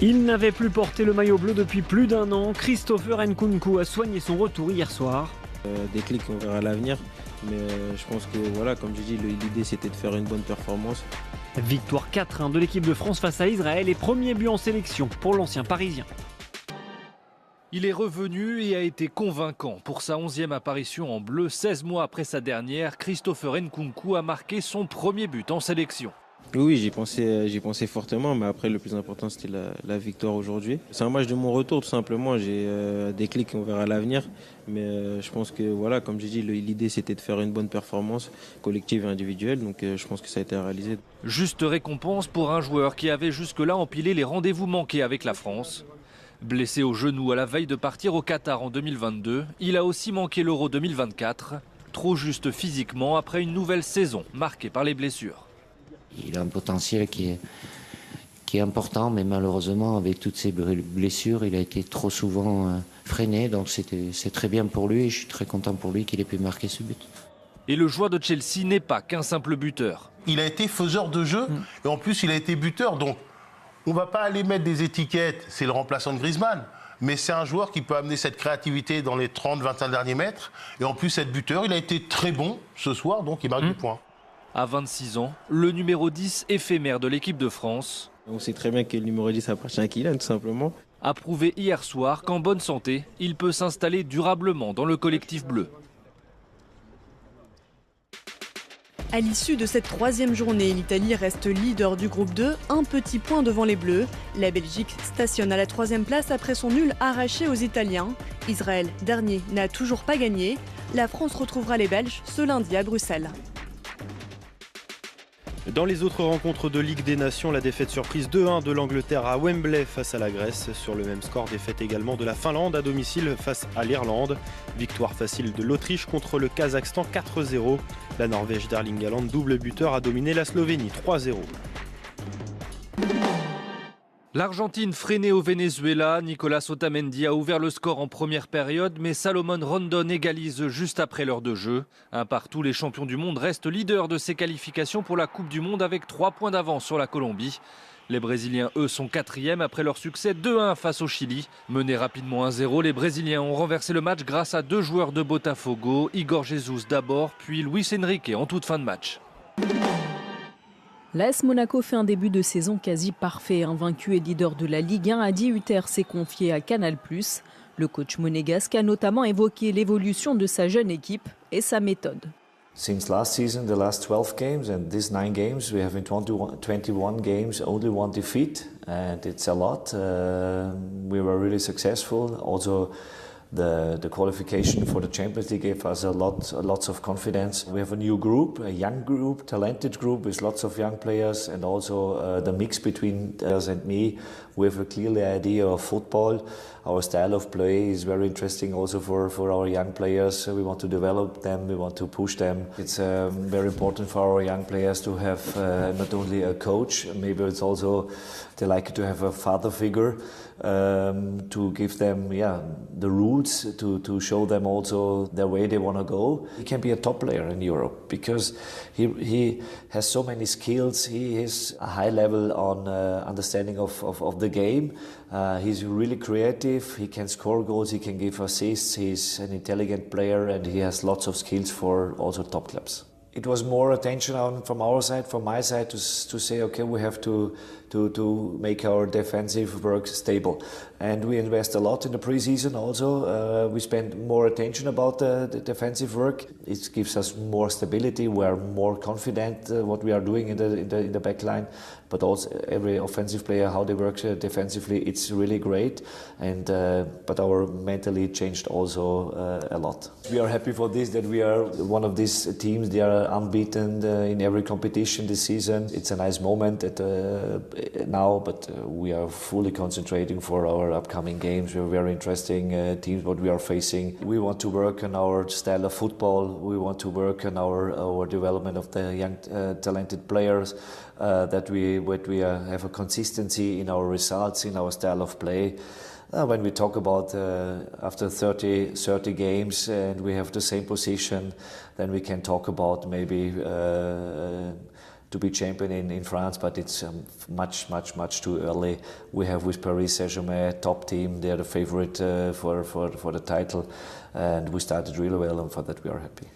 Il n'avait plus porté le maillot bleu depuis plus d'un an. Christopher Nkunku a soigné son retour hier soir. Déclic, on verra l'avenir. Mais je pense que voilà, comme j'ai dit, l'idée c'était de faire une bonne performance. Victoire 4-1 de l'équipe de France face à Israël et premier but en sélection pour l'ancien Parisien. Il est revenu et a été convaincant. Pour sa 11e apparition en bleu, 16 mois après sa dernière, Christopher Nkunku a marqué son premier but en sélection. Oui, j'y pensais fortement, mais après le plus important c'était la victoire aujourd'hui. C'est un match de mon retour tout simplement, j'ai des clics, on verra l'avenir. Mais je pense que voilà, comme j'ai dit, l'idée c'était de faire une bonne performance collective et individuelle, donc je pense que ça a été réalisé. Juste récompense pour un joueur qui avait jusque-là empilé les rendez-vous manqués avec la France. Blessé au genou à la veille de partir au Qatar en 2022, il a aussi manqué l'Euro 2024, trop juste physiquement après une nouvelle saison marquée par les blessures. Il a un potentiel qui est important, mais malheureusement, avec toutes ces blessures, il a été trop souvent freiné. Donc c'est très bien pour lui et je suis très content pour lui qu'il ait pu marquer ce but. Et le joueur de Chelsea n'est pas qu'un simple buteur. Il a été faiseur de jeu et en plus il a été buteur. Donc on ne va pas aller mettre des étiquettes, c'est le remplaçant de Griezmann. Mais c'est un joueur qui peut amener cette créativité dans les 30-25 derniers mètres. Et en plus, être buteur, il a été très bon ce soir, donc il marque du point. À 26 ans, le numéro 10 éphémère de l'équipe de France. On sait très bien que le numéro 10 appartient à Kylian, tout simplement. A prouvé hier soir qu'en bonne santé, il peut s'installer durablement dans le collectif bleu. À l'issue de cette troisième journée, l'Italie reste leader du groupe 2, un petit point devant les Bleus. La Belgique stationne à la troisième place après son nul arraché aux Italiens. Israël, dernier, n'a toujours pas gagné. La France retrouvera les Belges ce lundi à Bruxelles. Dans les autres rencontres de Ligue des Nations, la défaite surprise 2-1 de l'Angleterre à Wembley face à la Grèce. Sur le même score, défaite également de la Finlande à domicile face à l'Irlande. Victoire facile de l'Autriche contre le Kazakhstan 4-0. La Norvège d'Erling Haaland, double buteur, a dominé la Slovénie 3-0. L'Argentine freinée au Venezuela, Nicolas Otamendi a ouvert le score en première période, mais Salomon Rondon égalise juste après l'heure de jeu. Un partout, les champions du monde restent leaders de ces qualifications pour la Coupe du Monde avec 3 points d'avance sur la Colombie. Les Brésiliens, eux, sont 4e après leur succès 2-1 face au Chili. Menés rapidement 1-0, les Brésiliens ont renversé le match grâce à 2 joueurs de Botafogo, Igor Jesus d'abord, puis Luis Enrique en toute fin de match. L'AS Monaco fait un début de saison quasi parfait. Invaincu et leader de la Ligue 1, Adi Hutter s'est confié à Canal+. Le coach monégasque a notamment évoqué l'évolution de sa jeune équipe et sa méthode. Since last season, the last 12 games and these 9 games, we have in 21 games only 1 defeat, and it's a lot. We were really successful. Also, the qualification for the Champions League gave us lots of confidence. We have a new group, a young group, talented group with lots of young players, and also the mix between us and me. We have a clear idea of football. Our style of play is very interesting also for our young players. We want to develop them, we want to push them. It's very important for our young players to have not only a coach, maybe it's also they like to have a father figure to give them the roots, to show them also the way they want to go. He can be a top player in Europe because he has so many skills. He has a high level on understanding of the game. He's really creative. He can score goals. He can give assists. He's an intelligent player, and he has lots of skills for also top clubs. It was more attention from our side, from my side, to say, okay, we have to make our defensive work stable. And we invest a lot in the preseason also. We spend more attention about the defensive work. It gives us more stability. We are more confident what we are doing in the back line. But also every offensive player, how they work defensively, it's really great. And but our mentally changed also a lot. We are happy for this, that we are one of these teams. They are unbeaten in every competition this season. It's a nice moment now, but we are fully concentrating for our upcoming games. We're very interesting teams what we are facing. We want to work on our style of football. We want to work on our development of the young talented players. That we have a consistency in our results, in our style of play. When we talk about after 30 games and we have the same position, then we can talk about maybe be champion in France, but it's much too early. We have with Paris Saint-Germain top team. They're the favorite for the title, and we started really well, and for that we are happy.